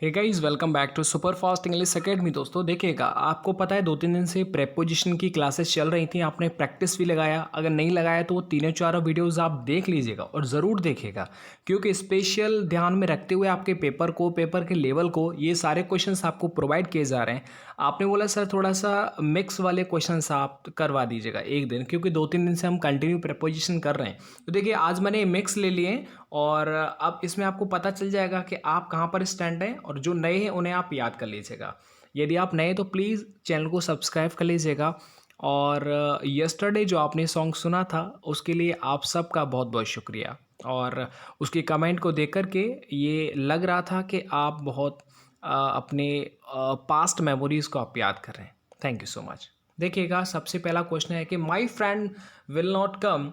Hey guys, welcome back to super fast English academy. दोस्तों देखिएगा, आपको पता है 2-3 दिन से प्रेपोजिशन की क्लासेस चल रही थी। आपने प्रैक्टिस भी लगाया, अगर नहीं लगाया तो वो तीनों चारों वीडियोस आप देख लीजिएगा और ज़रूर देखिएगा, क्योंकि स्पेशल ध्यान में रखते हुए आपके पेपर के लेवल को ये सारे क्वेश्चंस आपको प्रोवाइड किए जा रहे हैं। आपने बोला सर थोड़ा सा मिक्स वाले क्वेश्चंस आप करवा दीजिएगा एक दिन, क्योंकि 2-3 दिन से हम कंटिन्यू प्रेपोजिशन कर रहे हैं। तो देखिए आज मैंने मिक्स ले लिए और अब इसमें आपको पता चल जाएगा कि आप कहाँ पर स्टैंड हैं, और जो नए हैं उन्हें आप याद कर लीजिएगा। यदि आप नए तो प्लीज़ चैनल को सब्सक्राइब कर लीजिएगा। और यस्टरडे जो आपने सॉन्ग सुना था उसके लिए आप सबका बहुत बहुत शुक्रिया। और उसके कमेंट को देख कर के ये लग रहा था कि आप बहुत अपने पास्ट मेमोरीज़ को आप याद कर रहे हैं। Thank you so much. देखिएगा, सबसे पहला क्वेश्चन है कि my friend will not come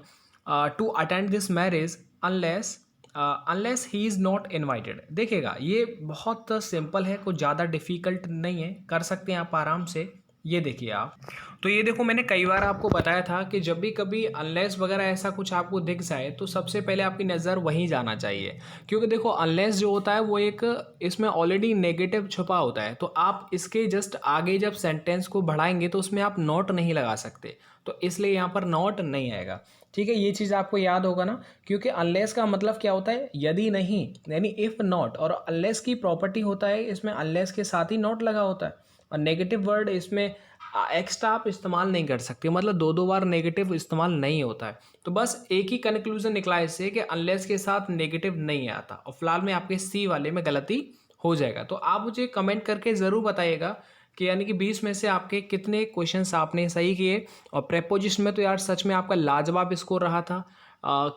to attend this marriage unless he is not invited. देखिएगा, ये बहुत सिंपल है, कुछ ज़्यादा डिफ़िकल्ट नहीं है, कर सकते हैं आप आराम से। ये देखिए आप, तो ये देखो मैंने कई बार आपको बताया था कि जब भी कभी अनलेस वगैरह ऐसा कुछ आपको दिख जाए तो सबसे पहले आपकी नज़र वहीं जाना चाहिए, क्योंकि देखो अनलेस जो होता है वो एक इसमें ऑलरेडी नेगेटिव छुपा होता है। तो आप इसके जस्ट आगे जब सेंटेंस को बढ़ाएंगे तो उसमें आप नॉट नहीं लगा सकते, तो इसलिए यहाँ पर नॉट नहीं आएगा। ठीक है, ये चीज़ आपको याद होगा ना, क्योंकि अनलेस का मतलब क्या होता है, यदि नहीं, यानी इफ़ नॉट। और अनलेस की प्रॉपर्टी होता है, इसमें अनलेस के साथ ही नॉट लगा होता है। और नेगेटिव वर्ड इसमें एक्स्ट्रा आप इस्तेमाल नहीं कर सकते, मतलब दो बार नेगेटिव इस्तेमाल नहीं होता है। तो बस एक ही कंक्लूजन निकला इससे कि अनलेस के साथ नेगेटिव नहीं आता। और फिलहाल में आपके सी वाले में गलती हो जाएगा। तो आप मुझे कमेंट करके ज़रूर बताइएगा कि यानी कि 20 में से आपके कितने क्वेश्चंस आपने सही किए। और प्रेपोजिशन में तो यार सच में आपका लाजवाब स्कोर रहा था।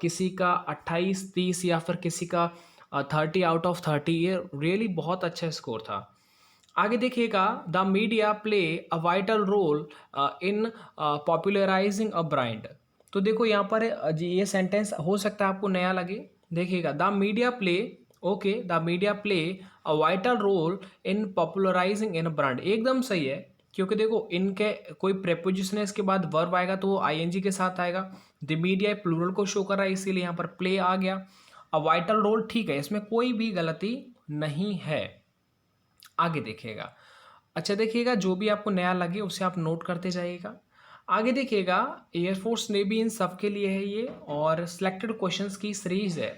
किसी का 28-30 या फिर किसी का 30 आउट ऑफ 30। ये रियली बहुत अच्छा स्कोर था। आगे देखिएगा, the media play a vital role in popularising a brand. तो देखो यहाँ पर ये सेंटेंस हो सकता है आपको नया लगे। देखिएगा, the media play, okay, the media play a vital role in popularising in a brand, एकदम सही है। क्योंकि देखो इनके कोई प्रेपोजिशन है, इसके बाद वर्ब आएगा तो वो आईएनजी के साथ आएगा। द मीडिया प्लूरल को शो कर रहा है, इसीलिए यहाँ पर प्ले आ गया। अ वाइटल रोल ठीक है, इसमें कोई भी गलती नहीं है। आगे देखिएगा, अच्छा देखिएगा, जो भी आपको नया लगे उसे आप नोट करते जाइएगा। आगे देखिएगा, एयरफोर्स नेवी इन सब के लिए है ये, और सिलेक्टेड क्वेश्चंस की सीरीज है।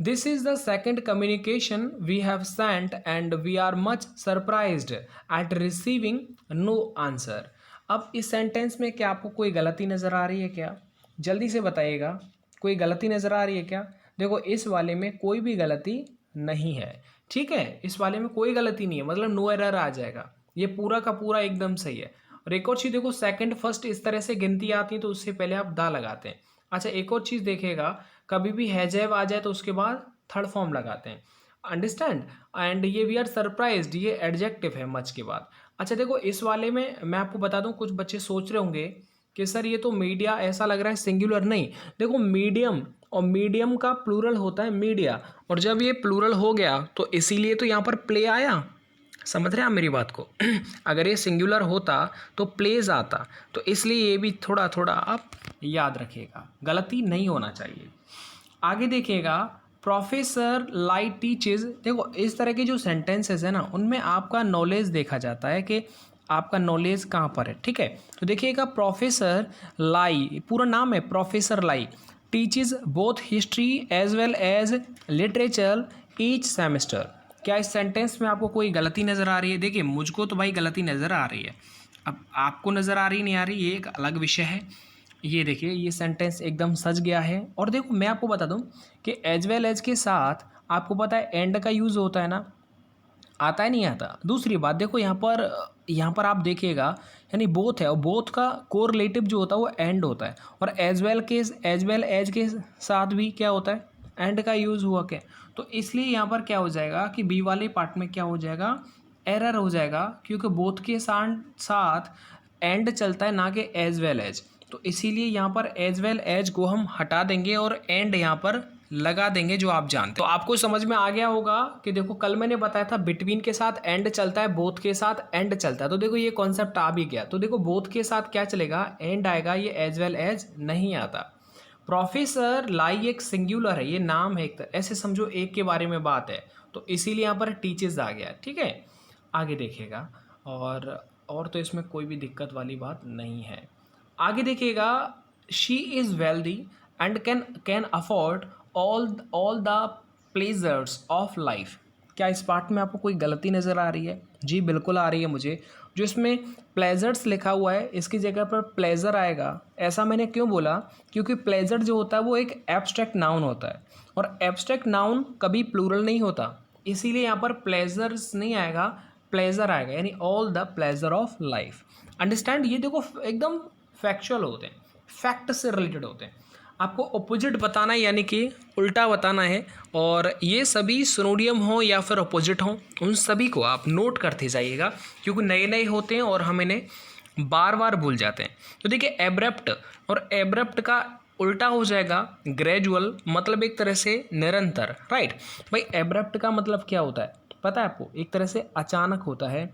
This is the second communication we have sent and we are much surprised at receiving no answer. अब इस सेंटेंस में क्या आपको कोई गलती नज़र आ रही है क्या? जल्दी से बताइएगा, कोई गलती नज़र आ रही है क्या? देखो इस वाले में कोई भी गलती नहीं है। ठीक है, इस वाले में कोई गलती नहीं है, मतलब नो एरर आ जाएगा। ये पूरा का पूरा एकदम सही है। और एक और चीज़ देखो, सेकंड फर्स्ट इस तरह से गिनती आती है तो उससे पहले आप दा लगाते हैं। अच्छा एक और चीज़ देखिएगा, कभी भी हैजेव आ जाए तो उसके बाद थर्ड फॉर्म लगाते हैं, अंडरस्टैंड। एंड ये वी आर सरप्राइज्ड, ये एडजेक्टिव है मच के बाद। अच्छा देखो इस वाले में मैं आपको बता दूं, कुछ बच्चे सोच रहे होंगे कि सर ये तो मीडिया ऐसा लग रहा है सिंगुलर। नहीं, देखो मीडियम, और मीडियम का प्लूरल होता है मीडिया, और जब ये प्लूरल हो गया तो इसीलिए तो यहाँ पर प्ले आया। समझ रहे हैं आप मेरी बात को? अगर ये सिंगुलर होता तो प्लेज आता, तो इसलिए ये भी थोड़ा थोड़ा आप याद रखिएगा, गलती नहीं होना चाहिए। आगे देखिएगा, प्रोफेसर लाई टीचेज। देखो इस तरह के जो सेंटेंसेस है ना, उनमें आपका नॉलेज देखा जाता है कि आपका नॉलेज कहाँ पर है। ठीक है, तो देखिएगा, प्रोफेसर लाई, पूरा नाम है professor Lai, teaches both history as well as literature each semester. क्या इस सेंटेंस में आपको कोई गलती नज़र आ रही है? देखिए मुझको तो भाई गलती नज़र आ रही है, अब आपको नज़र आ रही नहीं आ रही ये एक अलग विषय है। ये देखिए, ये सेंटेंस एकदम सज गया है। और देखो मैं आपको बता दूं कि एज वेल एज के साथ आपको पता है एंड का यूज़ होता है ना, आता है नहीं आता। दूसरी बात देखो, यहाँ पर आप देखिएगा, यानी बोथ है, और बोथ का कोरिलेटिव जो होता है वो एंड होता है। और एज वेल एज के साथ भी क्या होता है, एंड का यूज़ हुआ क्या। तो इसलिए यहाँ पर क्या हो जाएगा कि बी वाले पार्ट में क्या हो जाएगा, एरर हो जाएगा, क्योंकि बोथ के साथ एंड चलता है, ना कि एज वेल एज। तो इसीलिए यहाँ पर एज वेल एज को हम हटा देंगे और एंड यहाँ पर लगा देंगे, जो आप जानते हैं। तो आपको समझ में आ गया होगा कि देखो कल मैंने बताया था बिटवीन के साथ एंड चलता है, बोथ के साथ एंड चलता है। तो देखो ये कॉन्सेप्ट आ भी गया। तो देखो बोथ के साथ क्या चलेगा, एंड आएगा, ये एज वेल एज नहीं आता। प्रोफेसर लाई एक सिंगुलर है, ये नाम है, एक ऐसे समझो एक के बारे में बात है। तो इसीलिए यहाँ पर टीचेस आ गया, ठीक है। आगे देखिएगा, और तो इसमें कोई भी दिक्कत वाली बात नहीं है। आगे देखिएगा, she is wealthy and can afford all the pleasures of life. क्या इस पार्ट में आपको कोई गलती नज़र आ रही है? जी बिल्कुल आ रही है मुझे। जो इसमें प्लेजर्स लिखा हुआ है इसकी जगह पर प्लेजर आएगा। ऐसा मैंने क्यों बोला? क्योंकि प्लेजर जो होता है वो एक एब्स्ट्रैक्ट नाउन होता है, और एब्स्ट्रैक्ट नाउन कभी प्लूरल नहीं होता, इसीलिए यहाँ पर प्लेजर्स नहीं आएगा, प्लेजर आएगा, यानी all the pleasure of life. Understand? ये देखो एकदम फैक्चुअल होते हैं, फैक्ट से रिलेटेड होते हैं। आपको अपोजिट बताना है, यानी कि उल्टा बताना है, और ये सभी सिनोनियम हो या फिर अपोजिट हो, उन सभी को आप नोट करते जाइएगा, क्योंकि नए नए होते हैं और हम इन्हें बार बार भूल जाते हैं। तो देखिए एब्रप्ट, और एब्रप्ट का उल्टा हो जाएगा ग्रेजुअल, मतलब एक तरह से निरंतर, राइट। भाई एब्रप्ट का मतलब क्या होता है पता है आपको? एक तरह से अचानक होता है,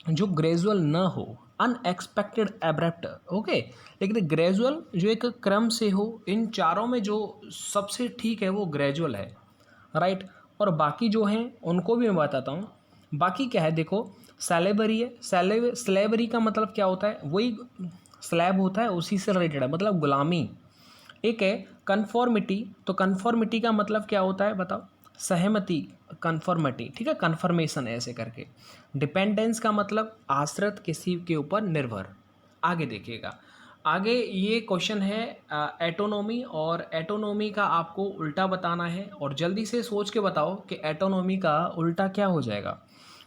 जो ग्रेजुअल न हो, अनएक्सपेक्टेड एब्रप्ट, ओके। लेकिन ग्रेजुअल जो एक क्रम से हो, इन चारों में जो सबसे ठीक है वो ग्रेजुअल है, राइट। और बाकी जो हैं उनको भी मैं बताता हूँ। बाकी क्या है देखो, सैलेबरी है, स्लेवरी का मतलब क्या होता है? वही स्लैब होता है, उसी से रिलेटेड है, मतलब गुलामी। एक है कन्फॉर्मिटी, तो कन्फॉर्मिटी का मतलब क्या होता है बताओ? सहमति, कन्फॉर्मिटी, ठीक है, कन्फर्मेशन ऐसे करके। डिपेंडेंस का मतलब आश्रित, किसी के ऊपर निर्भर। आगे देखिएगा, आगे ये क्वेश्चन है एटोनॉमी, और एटोनॉमी का आपको उल्टा बताना है, और जल्दी से सोच के बताओ कि एटोनॉमी का उल्टा क्या हो जाएगा।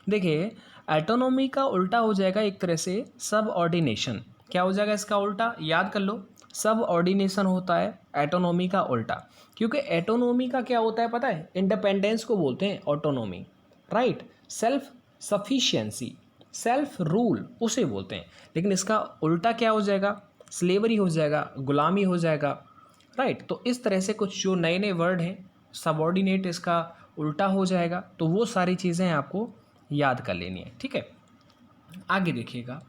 देखिए एटोनॉमी का उल्टा हो जाएगा एक तरह से सबऑर्डिनेशन। क्या हो जाएगा इसका उल्टा? याद कर लो, सबऑर्डिनेशन होता है एटोनॉमी का उल्टा। क्योंकि एटोनॉमी का क्या होता है पता है? इंडिपेंडेंस को बोलते हैं autonomy, right. Self sufficiency, self rule उसे बोलते हैं। लेकिन इसका उल्टा क्या हो जाएगा? स्लेवरी हो जाएगा, गुलामी हो जाएगा, राइट। तो इस तरह से कुछ जो नए नए वर्ड हैं, सबऑर्डिनेट इसका उल्टा हो जाएगा। तो वो सारी चीज़ें आपको याद कर लेनी है, ठीक है। आगे देखिएगा,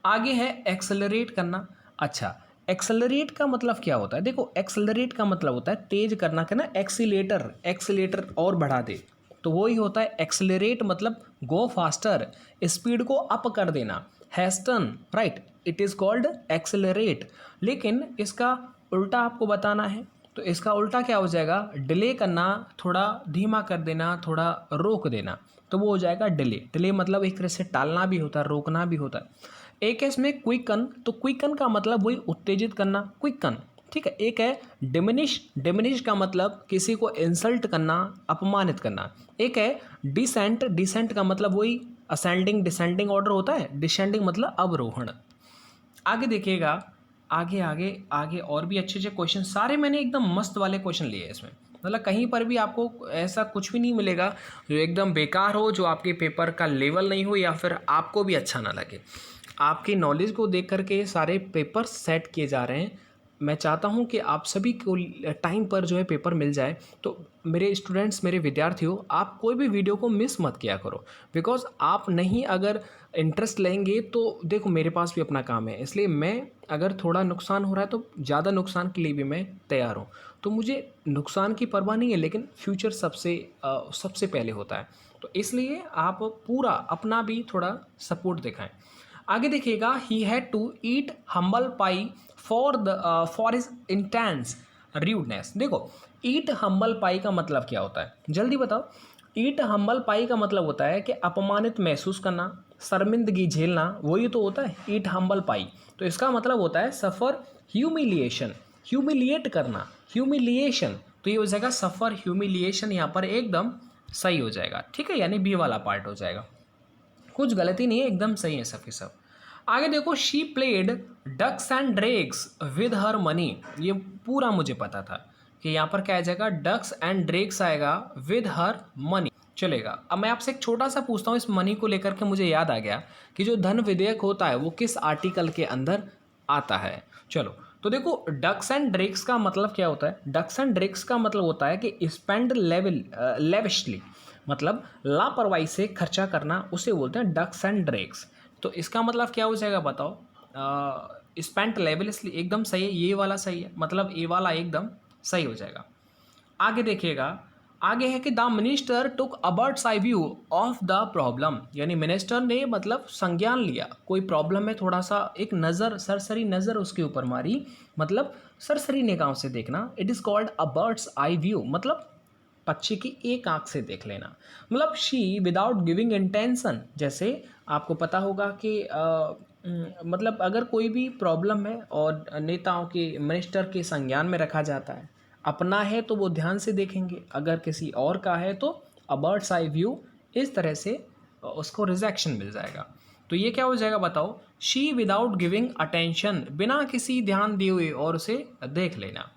आगे है एक्सेलरेट करना। अच्छा, एक्सेलरेट का मतलब क्या होता है? देखो एक्सेलरेट का मतलब होता है तेज करना, कहना एक्सीलेटर, एक्सीलेटर और बढ़ा दे, तो वही होता है एक्सेलरेट, मतलब गो फास्टर, स्पीड को अप कर देना, hasten, right. It is called accelerate. लेकिन इसका उल्टा आपको बताना है, तो इसका उल्टा क्या हो जाएगा? डिले करना, थोड़ा धीमा कर देना, थोड़ा रोक देना, तो वो हो जाएगा डिले। डिले मतलब एक तरह से टालना भी होता है, रोकना भी होता है। एक है इसमें क्विकन, तो क्विकन का मतलब वही उत्तेजित करना, क्विकन, ठीक है। एक है डिमिनिश, डिमिनिश का मतलब किसी को इंसल्ट करना, अपमानित करना। एक है डिसेंट, डिसेंट का मतलब वही असेंडिंग डिसेंडिंग ऑर्डर होता है, डिसेंडिंग मतलब अवरोहण। आगे देखिएगा, आगे आगे आगे और भी अच्छे अच्छे क्वेश्चन, सारे मैंने एकदम मस्त वाले क्वेश्चन लिए हैं इसमें, मतलब कहीं पर भी आपको ऐसा कुछ भी नहीं मिलेगा जो एकदम बेकार हो, जो आपके पेपर का लेवल नहीं हो, या फिर आपको भी अच्छा ना लगे। आपकी नॉलेज को देख करके सारे पेपर सेट किए जा रहे हैं। मैं चाहता हूं कि आप सभी को टाइम पर जो है पेपर मिल जाए। तो मेरे स्टूडेंट्स, मेरे विद्यार्थियों, आप कोई भी वीडियो को मिस मत किया करो, बिकॉज आप नहीं अगर इंटरेस्ट लेंगे तो देखो मेरे पास भी अपना काम है, इसलिए मैं अगर थोड़ा नुकसान हो रहा है तो ज़्यादा नुकसान के लिए भी मैं तैयार हूँ। तो मुझे नुकसान की परवाह नहीं है, लेकिन फ्यूचर सबसे पहले होता है। तो इसलिए आप पूरा अपना भी थोड़ा सपोर्ट दिखाएं। आगे देखिएगा, he had to eat humble pie for his intense rudeness. देखो ईट हम्बल पाई का मतलब क्या होता है, जल्दी बताओ। ईट हम्बल पाई का मतलब होता है कि अपमानित महसूस करना, शर्मिंदगी झेलना, वही तो होता है ईट हम्बल पाई। तो इसका मतलब होता है सफ़र ह्यूमिलिएशन, ह्यूमिलिएट करना, ह्यूमिलिएशन। तो ये हो जाएगा सफ़र ह्यूमिलिएशन, यहाँ पर एकदम सही हो जाएगा, ठीक है, यानी बी वाला पार्ट हो जाएगा। कुछ गलती नहीं है, एकदम सही है सब के सब। आगे देखो, she played ducks and drakes with her money. ये पूरा मुझे पता था कि यहाँ पर क्या आ जाएगा, डक्स एंड ड्रेक्स आएगा विद हर मनी, चलेगा। अब मैं आपसे एक छोटा सा पूछता हूँ, इस मनी को लेकर के मुझे याद आ गया कि जो धन विधेयक होता है वो किस आर्टिकल के अंदर आता है। चलो तो देखो, डक्स एंड ड्रेक्स का मतलब क्या होता है? डक्स एंड ड्रेक्स का मतलब होता है कि स्पेंड लेविशली, मतलब लापरवाही से खर्चा करना, उसे बोलते हैं डक्स एंड ड्रेक्स। तो इसका मतलब क्या हो जाएगा बताओ? स्पेंट लेविशली एकदम सही है, ये वाला सही है, मतलब ये वाला एकदम सही हो जाएगा। आगे देखिएगा, आगे है कि the minister took a bird's eye view of the problem, यानी मिनिस्टर ने मतलब संज्ञान लिया, कोई प्रॉब्लम है थोड़ा सा एक नज़र, सरसरी नज़र उसके ऊपर मारी, मतलब सरसरी निगाहों से देखना। It is called a bird's eye view, मतलब पक्षी की एक आंख से देख लेना। मतलब शी विदाउट गिविंग इंटेंशन, जैसे आपको पता होगा कि मतलब अगर कोई भी प्रॉब्लम है और नेताओं के मिनिस्टर के संज्ञान में रखा जाता है, अपना है तो वो ध्यान से देखेंगे, अगर किसी और का है तो अ बर्ड्स आई व्यू, इस तरह से उसको रिजेक्शन मिल जाएगा। तो ये क्या हो जाएगा बताओ, शी विदाउट गिविंग अटेंशन, बिना किसी ध्यान दिए हुए और उसे देख लेना।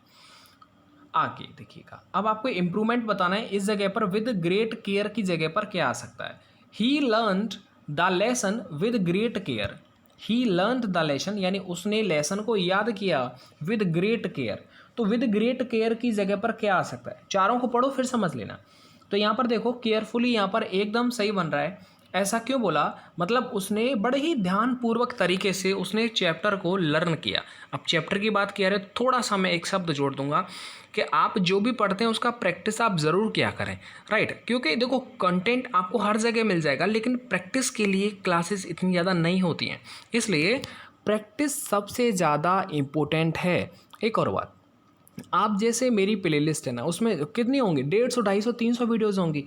आगे देखिएगा, अब आपको इम्प्रूवमेंट बताना है, इस जगह पर विद ग्रेट केयर की जगह पर क्या आ सकता है, he learned the lesson with great care. He learned the lesson, यानी उसने लेसन को याद किया विद ग्रेट केयर। तो विद ग्रेट केयर की जगह पर क्या आ सकता है, चारों को पढ़ो फिर समझ लेना। तो यहाँ पर देखो केयरफुली, यहाँ पर एकदम सही बन रहा है। ऐसा क्यों बोला, मतलब उसने बड़े ही ध्यानपूर्वक तरीके से उसने चैप्टर को लर्न किया। अब चैप्टर की बात किया रहे, थोड़ा सा मैं एक शब्द जोड़ दूंगा कि आप जो भी पढ़ते हैं उसका प्रैक्टिस आप ज़रूर किया करें, राइट। क्योंकि देखो कंटेंट आपको हर जगह मिल जाएगा, लेकिन प्रैक्टिस के लिए क्लासेस इतनी ज़्यादा नहीं होती हैं, इसलिए प्रैक्टिस सबसे ज़्यादा इम्पोर्टेंट है। एक और बात, आप जैसे मेरी प्लेलिस्ट है ना, उसमें कितनी होंगी, 150, 250, 300 वीडियोज़ होंगी।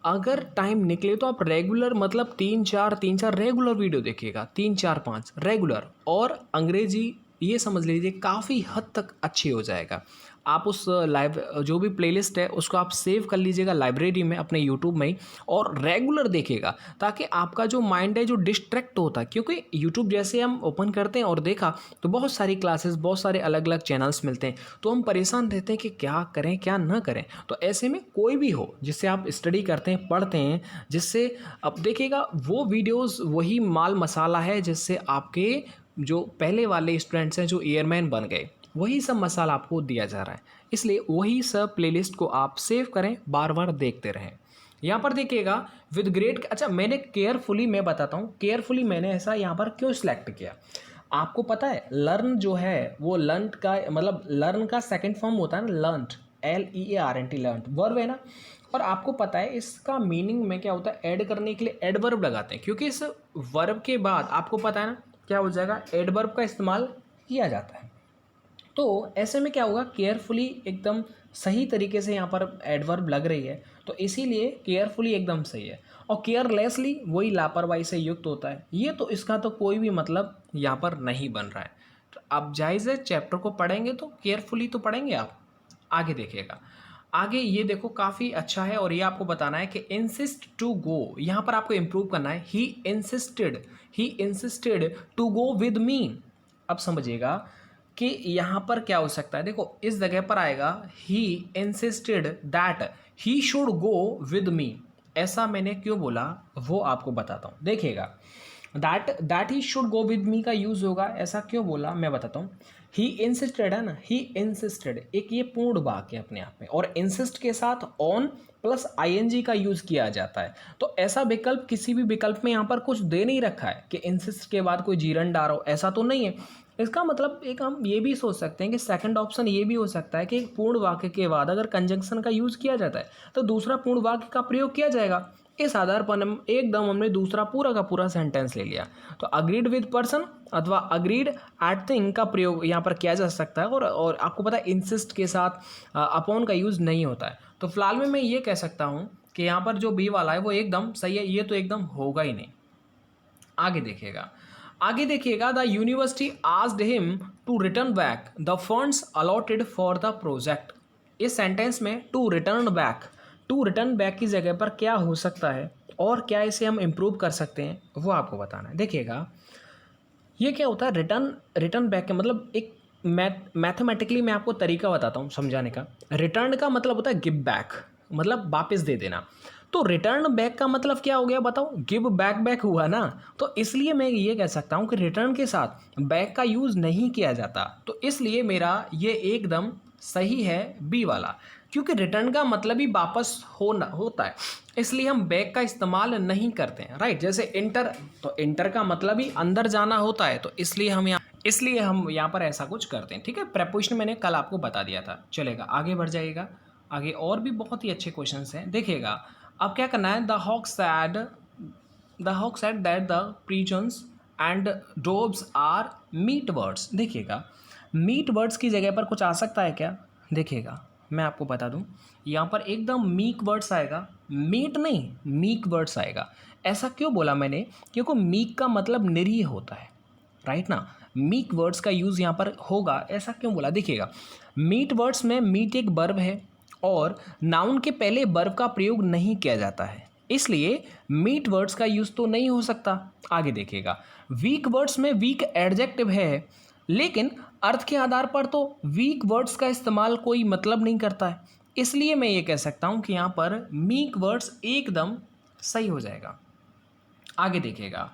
अगर टाइम निकले तो आप रेगुलर, मतलब तीन चार रेगुलर वीडियो देखिएगा, 3 4 5 रेगुलर, और अंग्रेजी ये समझ लीजिए काफ़ी हद तक अच्छी हो जाएगा। आप उस लाइव जो भी प्लेलिस्ट है उसको आप सेव कर लीजिएगा लाइब्रेरी में अपने यूट्यूब में ही, और रेगुलर देखिएगा, ताकि आपका जो माइंड है जो डिस्ट्रैक्ट होता है, क्योंकि यूट्यूब जैसे हम ओपन करते हैं और देखा तो बहुत सारी क्लासेस, बहुत सारे अलग अलग चैनल्स मिलते हैं, तो हम परेशान रहते हैं कि क्या करें क्या ना करें। तो ऐसे में कोई भी हो जिससे आप स्टडी करते हैं, पढ़ते हैं, जिससे अब देखिएगा वो वीडियोज़ वही माल मसाला है जिससे आपके जो पहले वाले स्टूडेंट्स हैं जो एयरमैन बन गए, वही सब मसाला आपको दिया जा रहा है। इसलिए वही सब प्लेलिस्ट को आप सेव करें, बार बार देखते रहें। यहाँ पर देखिएगा विद ग्रेट, अच्छा मैंने केयरफुली, मैं बताता हूँ केयरफुली मैंने ऐसा यहाँ पर क्यों सिलेक्ट किया। आपको पता है लर्न जो है वो लर्न का मतलब लर्न का सेकंड फॉर्म होता है ना, लर्नड, LEARNT, लर्न वर्ब है ना। और आपको पता है इसका मीनिंग में क्या होता है, ऐड करने के लिए एडवर्ब लगाते हैं, क्योंकि इस वर्ब के बाद आपको पता है ना क्या हो जाएगा, एडवर्ब का इस्तेमाल किया जाता है। तो ऐसे में क्या होगा, केयरफुली एकदम सही तरीके से यहाँ पर एडवर्ब लग रही है, तो इसीलिए केयरफुली एकदम सही है। और केयरलेसली वही लापरवाही से युक्त होता है, ये तो इसका तो कोई भी मतलब यहाँ पर नहीं बन रहा है। तो आप जायज़ है चैप्टर को पढ़ेंगे तो केयरफुली तो पढ़ेंगे आप। आगे देखिएगा, आगे ये देखो काफ़ी अच्छा है, और ये आपको बताना है कि इंसिस्ट टू गो, यहाँ पर आपको इम्प्रूव करना है। He insisted to go with me. अब समझिएगा कि यहाँ पर क्या हो सकता है, देखो इस जगह पर आएगा he insisted that he should go with मी। ऐसा मैंने क्यों बोला वो आपको बताता हूँ, देखिएगा। That he should go with मी का यूज़ होगा, ऐसा क्यों बोला मैं बताता हूँ। ही इंसिस्टेड है ना, ही इंसिस्टेड एक ये पूर्ण वाक्य है अपने आप में, और इंसिस्ट के साथ ऑन प्लस ING का यूज़ किया जाता है। तो ऐसा विकल्प किसी भी विकल्प में यहाँ पर कुछ दे नहीं रखा है कि इंसिस्ट के बाद कोई जीरन डालो, ऐसा तो नहीं है। इसका मतलब एक हम ये भी सोच सकते हैं कि सेकंड ऑप्शन ये भी हो सकता है कि एक पूर्ण वाक्य के बाद अगर कंजंक्शन का यूज़ किया जाता है तो दूसरा पूर्ण वाक्य का प्रयोग किया जाएगा। इस आधार पर हम एकदम हमने दूसरा पूरा का पूरा सेंटेंस ले लिया। तो अग्रीड विद पर्सन अथवा अग्रीड एट थिंग का प्रयोग यहाँ पर किया जा सकता है, और आपको पता है इंसिस्ट के साथ अपॉन का यूज़ नहीं होता है। तो फिलहाल में मैं ये कह सकता हूँ कि यहाँ पर जो बी वाला है वो एकदम सही है, ये तो एकदम होगा ही नहीं। आगे देखिएगा the university asked him to return back the funds allotted for the project. इस सेंटेंस में टू रिटर्न बैक की जगह पर क्या हो सकता है और क्या इसे हम इम्प्रूव कर सकते हैं वो आपको बताना है। देखिएगा ये क्या होता है, रिटर्न बैक का मतलब एक मैथमेटिकली मैं आपको तरीका बताता हूँ समझाने का। रिटर्न का मतलब होता है गिव बैक, मतलब वापस दे देना। तो रिटर्न बैक का मतलब क्या हो गया बताओ, गिव बैक हुआ ना। तो इसलिए मैं ये कह सकता हूँ कि रिटर्न के साथ बैक का यूज़ नहीं किया जाता, तो इसलिए मेरा ये एकदम सही है बी वाला, क्योंकि रिटर्न का मतलब ही वापस होना होता है, इसलिए हम बैक का इस्तेमाल नहीं करते हैं, राइट। जैसे इंटर, तो इंटर का मतलब ही अंदर जाना होता है, तो इसलिए हम यहाँ पर ऐसा कुछ करते हैं, ठीक है। प्रेपोजिशन मैंने कल आपको बता दिया था। चलेगा, आगे बढ़ जाइएगा। आगे और भी बहुत ही अच्छे क्वेश्चंस हैं, देखिएगा। अब क्या करना है, the hawk said that the pigeons and doves are meat birds. देखिएगा, मीट बर्ड्स की जगह पर कुछ आ सकता है क्या? देखिएगा, मैं आपको बता दूं, यहाँ पर एकदम मीक वर्ड्स आएगा, मीट नहीं मीक वर्ड्स आएगा। ऐसा क्यों बोला मैंने? क्योंकि मीक का मतलब निरीह होता है, राइट ना। मीक वर्ड्स का यूज़ यहाँ पर होगा, ऐसा क्यों बोला? देखिएगा, मीट वर्ड्स में मीट एक वर्ब है और नाउन के पहले वर्ब का प्रयोग नहीं किया जाता है, इसलिए मीट वर्ड्स का यूज़ तो नहीं हो सकता। आगे देखिएगा, वीक वर्ड्स में वीक एडजेक्टिव है, लेकिन अर्थ के आधार पर तो वीक वर्ड्स का इस्तेमाल कोई मतलब नहीं करता है, इसलिए मैं ये कह सकता हूँ कि यहाँ पर मीक वर्ड्स एकदम सही हो जाएगा। आगे देखिएगा,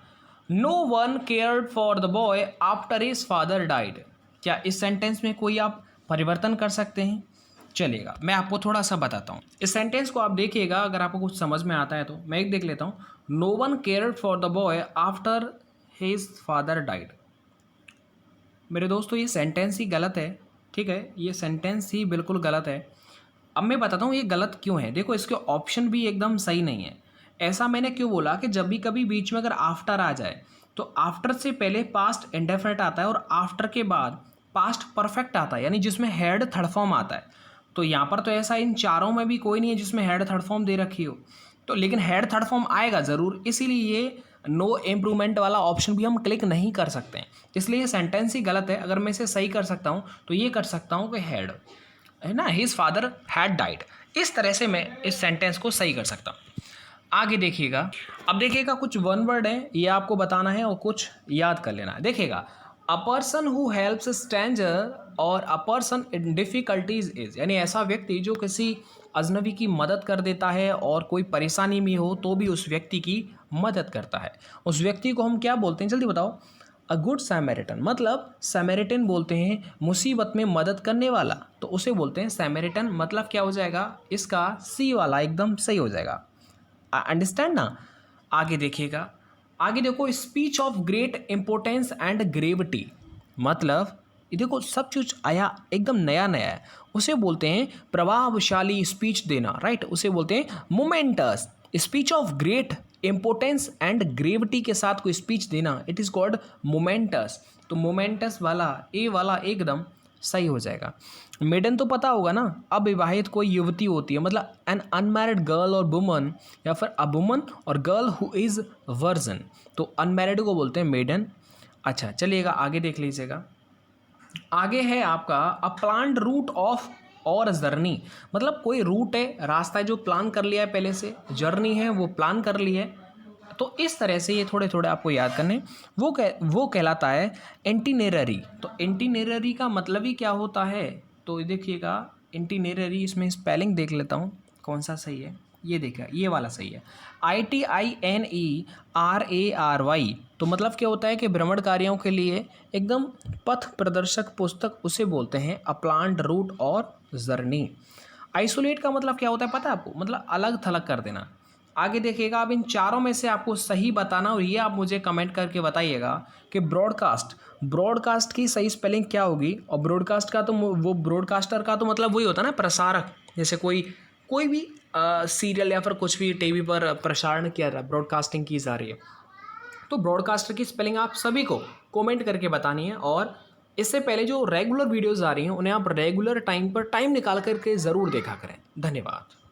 no one cared for the boy after his father died. क्या इस सेंटेंस में कोई आप परिवर्तन कर सकते हैं? चलिएगा, मैं आपको थोड़ा सा बताता हूँ। इस सेंटेंस को आप देखिएगा, अगर आपको कुछ समझ में आता है तो। मैं एक देख लेता हूँ, no one cared for the boy after his father died. मेरे दोस्तों, ये सेंटेंस ही गलत है, ठीक है, ये सेंटेंस ही बिल्कुल गलत है। अब मैं बताता हूँ ये गलत क्यों है। देखो, इसके ऑप्शन भी एकदम सही नहीं है। ऐसा मैंने क्यों बोला कि जब भी कभी बीच में अगर आफ्टर आ जाए तो आफ्टर से पहले पास्ट इंडेफिनिट आता है और आफ्टर के बाद पास्ट परफेक्ट आता है, यानी जिसमें हेड थर्ड फॉर्म आता है। तो यहाँ पर तो ऐसा इन चारों में भी कोई नहीं है जिसमें हेड थर्ड फॉर्म दे रखी हो, तो लेकिन हेड थर्ड फॉर्म आएगा ज़रूर, इसीलिए ये नो इम्प्रूवमेंट वाला ऑप्शन भी हम क्लिक नहीं कर सकते हैं, इसलिए ये सेंटेंस ही गलत है। अगर मैं इसे सही कर सकता हूँ तो ये कर सकता हूँ कि हेड है ना, हिज फादर हैड डाइड। इस तरह से मैं इस सेंटेंस को सही कर सकता हूँ। आगे देखिएगा, अब देखिएगा कुछ वन वर्ड है, ये आपको बताना है और कुछ याद कर लेना है। देखिएगा, a person who helps stranger or a person in difficulties is, यानी ऐसा व्यक्ति जो किसी अजनबी की मदद कर देता है और कोई परेशानी में हो तो भी उस व्यक्ति की मदद करता है, उस व्यक्ति को हम क्या बोलते हैं? जल्दी बताओ। अ गुड सैमेरिटन, मतलब सैमेरिटन बोलते हैं मुसीबत में मदद करने वाला, तो उसे बोलते हैं सैमेरिटन। मतलब क्या हो जाएगा? इसका सी वाला एकदम सही हो जाएगा। अंडरस्टैंड ना। आगे देखिएगा, आगे देखो, speech of great importance and gravity, मतलब ये देखो सब कुछ आया एकदम नया नया है, उसे बोलते हैं प्रभावशाली स्पीच देना, राइट, उसे बोलते हैं moments. Speech of great importance and gravity के साथ कोई स्पीच देना, इट इज़ कॉल्ड मोमेंटस। तो मोमेंटस वाला ए वाला एकदम सही हो जाएगा। मेडन तो पता होगा ना, अविवाहित कोई युवती होती है, मतलब एन अनमैरिड गर्ल और वुमन, या फिर अ वुमन और गर्ल हु इज़ वर्जन, तो अनमैरिड को बोलते हैं मेडन। अच्छा, चलिएगा आगे देख लीजिएगा। आगे है आपका अ प्लान्ड रूट ऑफ और जर्नी, मतलब कोई रूट है, रास्ता है जो प्लान कर लिया है पहले से, जर्नी है वो प्लान कर ली है। तो इस तरह से ये थोड़े थोड़े आपको याद करने, वो कहलाता है एंटीनेररी। तो एंटीनेररी का मतलब ही क्या होता है? तो देखिएगा, एंटीनेररी, इसमें स्पेलिंग देख लेता हूँ कौन सा सही है। ये देखिए, ये वाला सही है, ITINERARY। तो मतलब क्या होता है कि भ्रमणकारियों के लिए एकदम पथ प्रदर्शक पुस्तक, उसे बोलते हैं अ प्लान्ड रूट और जर्नी। आइसोलेट का मतलब क्या होता है पता है आपको? मतलब अलग थलग कर देना। आगे देखिएगा, अब इन चारों में से आपको सही बताना, और ये आप मुझे कमेंट करके बताइएगा कि ब्रॉडकास्ट की सही स्पेलिंग क्या होगी। और ब्रॉडकास्ट का तो वो ब्रॉडकास्टर का तो मतलब वही होता है ना, प्रसारक। जैसे कोई भी सीरियल या फिर कुछ भी टीवी पर प्रसारण किया जा रहा है, ब्रॉडकास्टिंग की जा रही है, तो ब्रॉडकास्टर की स्पेलिंग आप सभी को कमेंट करके बतानी है। और इससे पहले जो रेगुलर वीडियोज़ आ रही हैं उन्हें आप रेगुलर टाइम पर टाइम निकाल करके ज़रूर देखा करें। धन्यवाद।